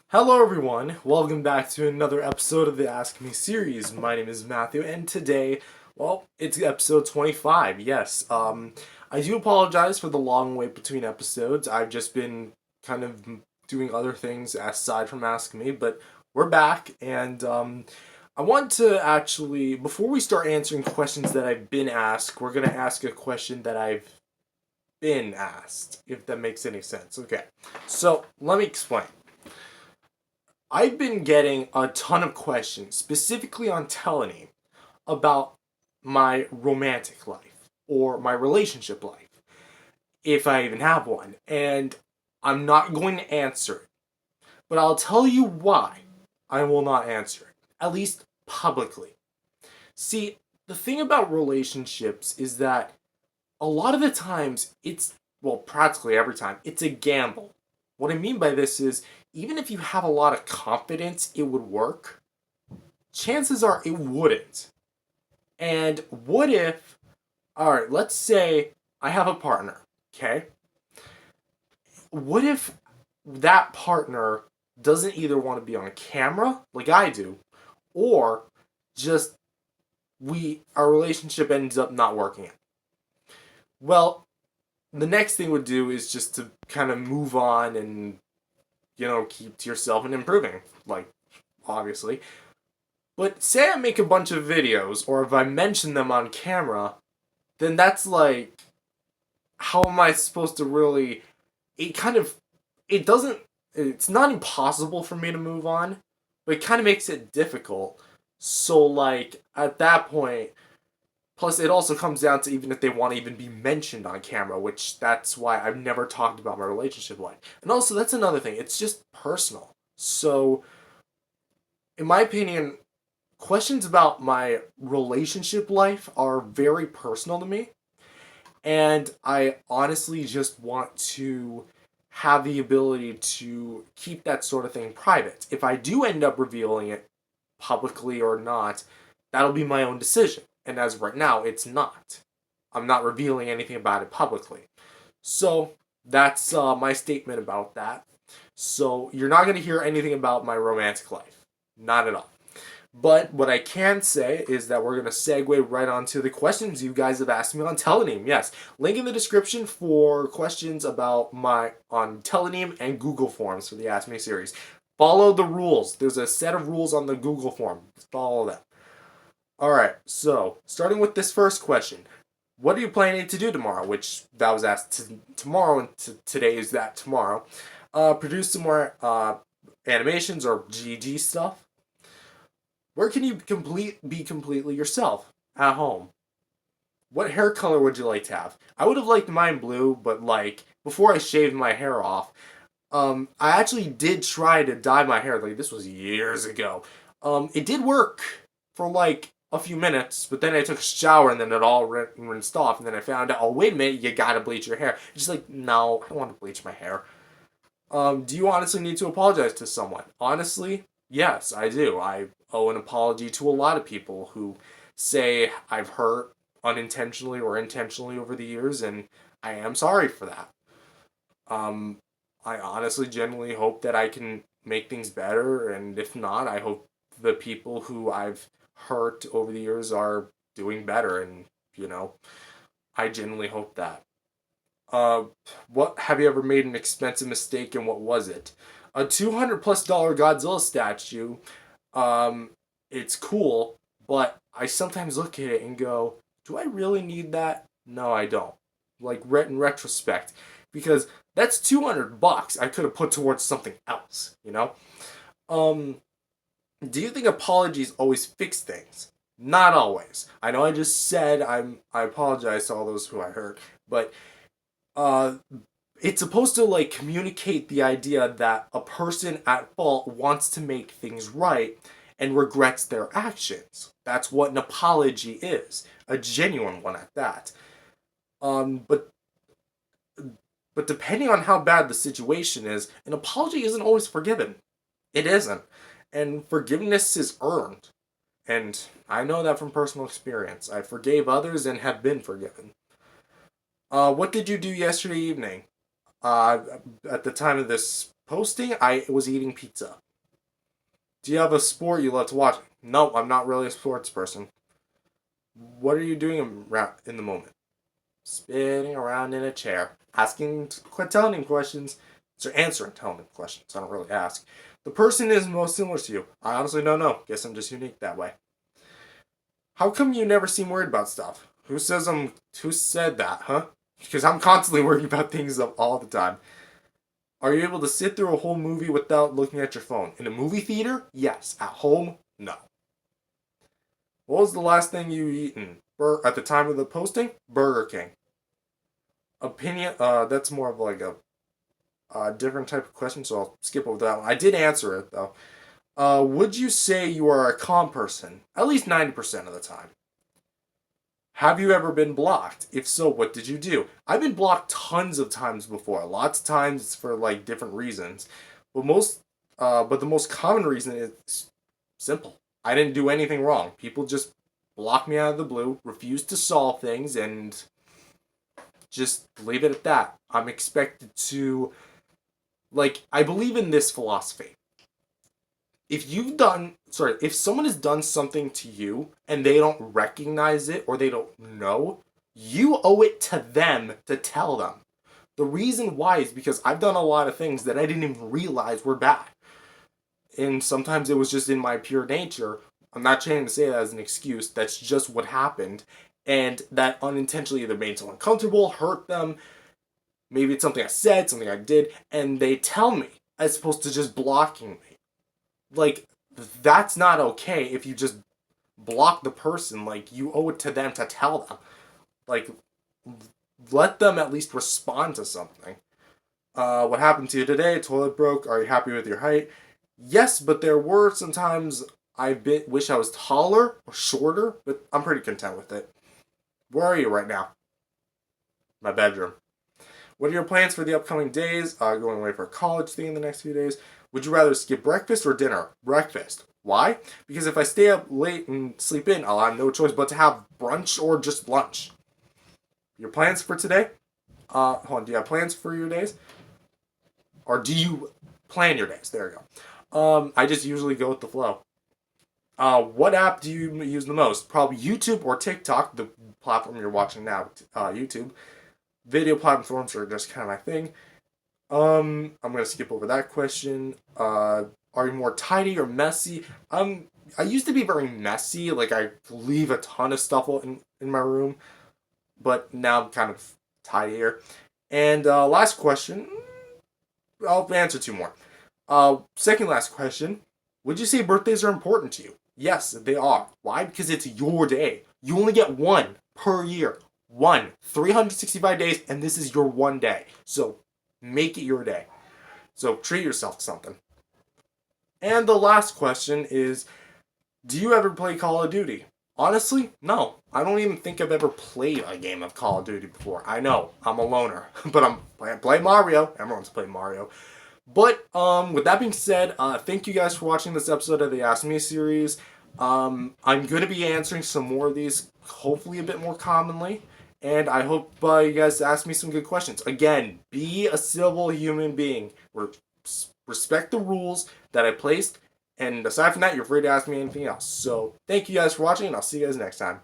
Hello everyone, welcome back to another episode of the Ask Me series. My name is Matthew and today, it's episode 25. Yes, I do apologize for the long wait between episodes. I've just been kind of doing other things aside from Ask Me, but we're back and I want to actually, before we start answering questions that I've been asked, we're going to ask a question that I've been asked, if that makes any sense. Okay, so let me explain. I've been getting a ton of questions, specifically on Telegram, about my romantic life or my relationship life, if I even have one. And I'm not going to answer it. But I'll tell you why I will not answer it, at least publicly. See, the thing about relationships is that a lot of the times practically every time, it's a gamble. What I mean by this is, even if you have a lot of confidence it would work, chances are it wouldn't. And what if, alright, let's say I have a partner, okay? What if that partner doesn't either want to be on camera, like I do, or just our relationship ends up not working out? Well, the next thing would do is just to kind of move on and, keep to yourself and improving, like, obviously. But say I make a bunch of videos, or if I mention them on camera, then that's like, how am I supposed to really. It kind of. It doesn't. It's not impossible for me to move on, but it kind of makes it difficult. So, like, at that point, plus it also comes down to even if they want to even be mentioned on camera, which that's why I've never talked about my relationship life. And also, that's another thing, it's just personal. So, in my opinion, questions about my relationship life are very personal to me, and I honestly just want to have the ability to keep that sort of thing private. If I do end up revealing it publicly or not, that'll be my own decision. And as of right now, it's not. I'm not revealing anything about it publicly. So that's my statement about that. So you're not going to hear anything about my romantic life. Not at all. But what I can say is that we're going to segue right onto the questions you guys have asked me on Telegram. Yes, link in the description for questions about my on Telegram and Google Forms for the Ask Me series. Follow the rules. There's a set of rules on the Google form. Follow them. All right. So starting with this first question, what are you planning to do tomorrow? Which that was asked tomorrow, and today is that tomorrow. Produce some more animations or GG stuff. Where can you be completely yourself? At home. What hair color would you like to have? I would have liked mine blue, but like before I shaved my hair off, I actually did try to dye my hair. Like this was years ago. It did work for like a few minutes, but then I took a shower and then it all rinsed off, and then I found out, oh wait a minute, you gotta bleach your hair. Just like no, I don't want to bleach my hair. Do you honestly need to apologize to someone? Honestly, yes, I do. I owe an apology to a lot of people who say I've hurt unintentionally or intentionally over the years, and I am sorry for that. Um, I honestly, genuinely hope that I can make things better, and if not, I hope the people who I've hurt over the years are doing better, and, I genuinely hope that. Uh, what have you ever made an expensive mistake and what was it? A $200+ Godzilla statue. Um, it's cool, but I sometimes look at it and go, do I really need that? No, I don't. Like in retrospect, because that's $200 I could have put towards something else. Um, do you think apologies always fix things? Not always. I know I just said I apologize to all those who I hurt, but uh it's supposed to like communicate the idea that a person at fault wants to make things right and regrets their actions. That's what an apology is, a genuine one at that. But depending on how bad the situation is, an apology isn't always forgiven. It isn't, and forgiveness is earned. And I know that from personal experience. I forgave others and have been forgiven. What did you do yesterday evening? Uh, at the time of this posting, I was eating pizza. Do you have a sport you love to watch? No, I'm not really a sports person. What are you doing in the moment? Spinning around in a chair, telling him questions, so answering telling him questions. I don't really ask. The person is most similar to you. I honestly don't know. Guess I'm just unique that way. How come you never seem worried about stuff? Who said that, huh? Because I'm constantly worried about things all the time. Are you able to sit through a whole movie without looking at your phone? In a movie theater? Yes. At home? No. What was the last thing you eaten? At the time of the posting? Burger King. Opinion, that's more of like a different type of question, so I'll skip over that one. I did answer it, though. Would you say you are a calm person? At least 90% of the time. Have you ever been blocked? If so, what did you do? I've been blocked tons of times before. Lots of times it's for like different reasons. But the most common reason is simple. I didn't do anything wrong. People just block me out of the blue, refuse to solve things, and just leave it at that. I'm expected to, I believe in this philosophy. If someone has done something to you and they don't recognize it or they don't know, you owe it to them to tell them. The reason why is because I've done a lot of things that I didn't even realize were bad. And sometimes it was just in my pure nature. I'm not trying to say that as an excuse. That's just what happened. And that unintentionally either made someone uncomfortable, hurt them. Maybe it's something I said, something I did, and they tell me as opposed to just blocking me. Like, that's not okay if you just block the person. Like, you owe it to them to tell them. Like, let them at least respond to something. What happened to you today? Toilet broke. Are you happy with your height? Yes, but there were some times wish I was taller or shorter, but I'm pretty content with it. Where are you right now? My bedroom. What are your plans for the upcoming days? Going away for a college thing in the next few days. Would you rather skip breakfast or dinner? Breakfast. Why? Because if I stay up late and sleep in, I'll have no choice but to have brunch or just lunch. Your plans for today? Hold on. Do you have plans for your days? Or do you plan your days? There you go. I just usually go with the flow. What app do you use the most? Probably YouTube or TikTok, the platform you're watching now. YouTube. Video platforms are just kind of my thing. I'm gonna skip over that question. Are you more tidy or messy? I used to be very messy. Like I leave a ton of stuff in my room, but now I'm kind of tidier. And last question. I'll answer two more. Second last question. Would you say birthdays are important to you? Yes, they are. Why? Because it's your day. You only get one per year. 365 days, and this is your one day. So make it your day. So treat yourself to something. And the last question is, do you ever play Call of Duty? Honestly, no. I don't even think I've ever played a game of Call of Duty before. I know, I'm a loner, but I'm playing Mario. Everyone's playing Mario. But with that being said, thank you guys for watching this episode of the Ask Me series. I'm going to be answering some more of these, hopefully a bit more commonly. And I hope you guys ask me some good questions. Again, be a civil human being. Respect the rules that I placed. And aside from that, you're free to ask me anything else. So thank you guys for watching, and I'll see you guys next time.